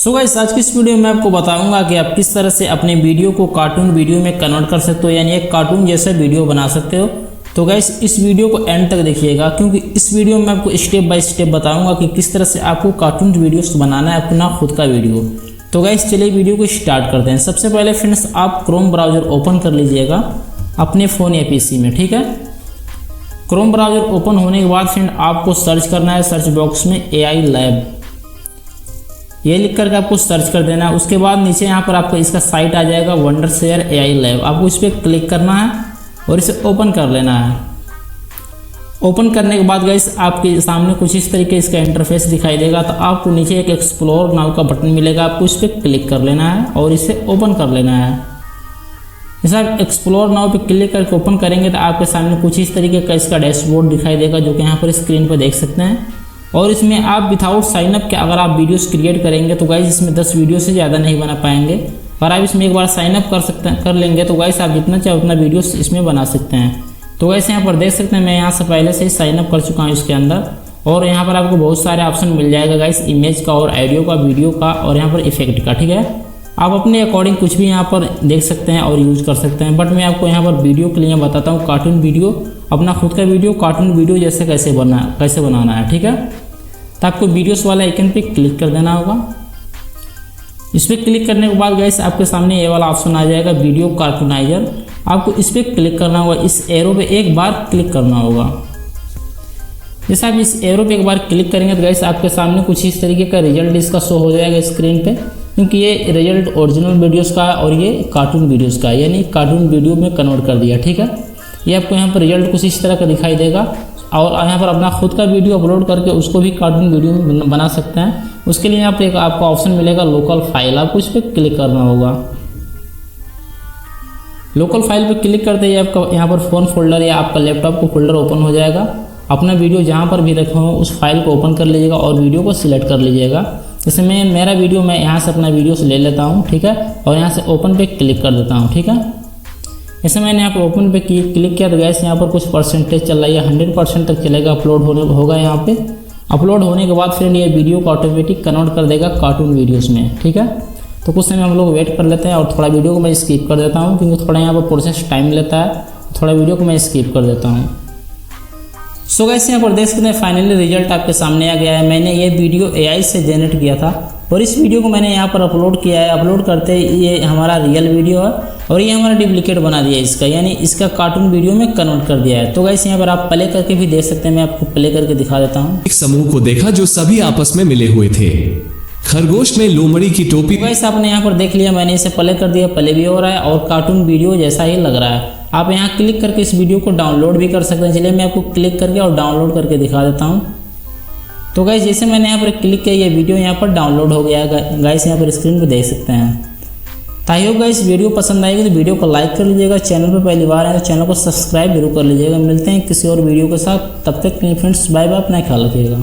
So guys आज की इस वीडियो में आपको बताऊंगा कि आप किस तरह से अपने वीडियो को कार्टून वीडियो में कन्वर्ट कर सकते हो, यानी एक कार्टून जैसा वीडियो बना सकते हो। तो गाइस इस वीडियो को एंड तक देखिएगा, क्योंकि इस वीडियो में आपको स्टेप बाय स्टेप बताऊंगा कि किस तरह से आपको कार्टून वीडियोस बनाना है, अपना खुद का वीडियो। तो गाइस चलिए वीडियो को स्टार्ट करते हैं। सबसे पहले फ्रेंड्स आप क्रोम ब्राउज़र ओपन कर लीजिएगा अपने फ़ोन या पीसी में, ठीक है। क्रोम ब्राउज़र ओपन होने के बाद फ्रेंड आपको सर्च करना है, सर्च बॉक्स में AI लैब ये लिख करके आपको सर्च कर देना है। उसके बाद नीचे यहाँ पर आपको इसका साइट आ जाएगा वंडरशेयर AI लैब, आपको इस पर क्लिक करना है और इसे ओपन कर लेना है। ओपन करने के बाद गाइस आपके सामने कुछ इस तरीके इसका इंटरफेस दिखाई देगा। तो आपको नीचे एक एक्सप्लोर नाउ का बटन मिलेगा, आपको इस पर क्लिक कर लेना है और इसे ओपन कर लेना है। जैसे आप एक्सप्लोर नाउ पे क्लिक करके ओपन करेंगे तो आपके सामने कुछ इस तरीके का इसका डैशबोर्ड दिखाई देगा, जो कि यहाँ पर स्क्रीन पर देख सकते हैं। और इसमें आप विदाउट साइनअप के अगर आप वीडियोस क्रिएट करेंगे तो गाइस इसमें 10 वीडियो से ज़्यादा नहीं बना पाएंगे। पर आप इसमें एक बार साइनअप कर लेंगे तो गाइस आप जितना चाहे उतना वीडियोस इसमें बना सकते हैं। तो गाइस यहाँ पर देख सकते हैं मैं यहाँ से पहले से ही साइनअप कर चुका हूँ इसके अंदर। और यहाँ पर आपको बहुत सारे ऑप्शन मिल जाएगा गाइस, इमेज का और ऑडियो का, वीडियो का और यहाँ पर इफेक्ट का, ठीक है। आप अपने अकॉर्डिंग कुछ भी यहाँ पर देख सकते हैं और यूज़ कर सकते हैं। बट मैं आपको यहाँ पर वीडियो के लिए बताता हूँ, कार्टून वीडियो, अपना खुद का वीडियो कार्टून वीडियो जैसे कैसे बनाना है, ठीक है। तो आपको वीडियोस वाला आइकन पे क्लिक कर देना होगा। इस पर क्लिक करने के बाद गाइस आपके सामने ये वाला ऑप्शन आ जाएगा वीडियो कार्टूनाइजर, आपको इस पर क्लिक करना होगा। इस एरो पे एक बार क्लिक करना होगा। जैसे आप इस एरो पे एक बार क्लिक करेंगे तो गाइस आपके सामने कुछ इस तरीके का रिजल्ट इसका शो हो जाएगा स्क्रीन पे, क्योंकि ये रिजल्ट ओरिजिनल वीडियोस का है और ये कार्टून वीडियोस का है, यानी कार्टून वीडियो में कन्वर्ट कर दिया, ठीक है। ये आपको यहाँ पर रिजल्ट कुछ इस तरह का दिखाई देगा। और यहाँ पर अपना खुद का वीडियो अपलोड करके उसको भी कार्टून वीडियो में बना सकते हैं। उसके लिए यहाँ पर एक आपको ऑप्शन मिलेगा लोकल फाइल, आपको इस पर क्लिक करना होगा। लोकल फाइल पे क्लिक करते ही आपका यहाँ पर फ़ोन फोल्डर या आपका लैपटॉप को फोल्डर ओपन हो जाएगा। अपना वीडियो जहाँ पर भी रखा हो उस फाइल को ओपन कर लीजिएगा और वीडियो को सिलेक्ट कर लीजिएगा। जैसे मेरा वीडियो मैं यहाँ से अपना वीडियो से ले लेता हूँ, ठीक है, और यहाँ से ओपन पे क्लिक कर देता हूँ, ठीक है। जैसे मैंने यहाँ पर ओपन पे क्लिक किया तो गैस यहाँ पर कुछ परसेंटेज चल रहा है, 100% तक चलेगा, अपलोड होगा। यहाँ पे अपलोड होने के बाद फ्रेंड ये वीडियो को ऑटोमेटिक कन्वर्ट कर देगा कार्टून वीडियोस में, ठीक है। तो कुछ समय हम लोग वेट कर लेते हैं और थोड़ा वीडियो को मैं स्किप कर देता हूँ, क्योंकि थोड़ा यहाँ पर प्रोसेस टाइम लेता है। थोड़ा वीडियो को मैं स्किप कर देता हूँ। सो गाइस यहाँ पर देख सकते हैं फाइनली रिजल्ट आपके सामने आ गया है। मैंने ये वीडियो AI से जनरेट किया था और इस वीडियो को मैंने यहाँ पर अपलोड किया है। अपलोड करते ये हमारा रियल वीडियो है और ये हमारा डुप्लीकेट बना दिया इसका, यानी इसका कार्टून वीडियो में कन्वर्ट कर दिया है। तो गाइस यहाँ पर आप प्ले करके भी देख सकते हैं, मैं आपको प्ले करके दिखा देता हूँ। एक समूह को देखा जो सभी आपस में मिले हुए थे। खरगोश ने लोमड़ी की टोपी। गाइस आपने यहाँ पर देख लिया, मैंने इसे प्ले कर दिया, प्ले भी हो रहा है और कार्टून वीडियो जैसा ही लग रहा है। आप यहाँ क्लिक करके इस वीडियो को डाउनलोड भी कर सकते हैं। चलिए मैं आपको क्लिक करके और डाउनलोड करके दिखा देता हूँ। तो गाइस जैसे मैंने यहाँ पर क्लिक किया, ये वीडियो यहाँ पर डाउनलोड हो गया है। गाइस यहाँ पर स्क्रीन पर देख सकते हैं। आई होप गाइस वीडियो पसंद आएगी तो वीडियो को लाइक कर लीजिएगा। चैनल पर पहली बार है तो चैनल को सब्सक्राइब जरूर कर लीजिएगा। मिलते हैं किसी और वीडियो के साथ, तब तक के लिए फ्रेंड्स बाय बाय, अपना ख्याल रखिएगा।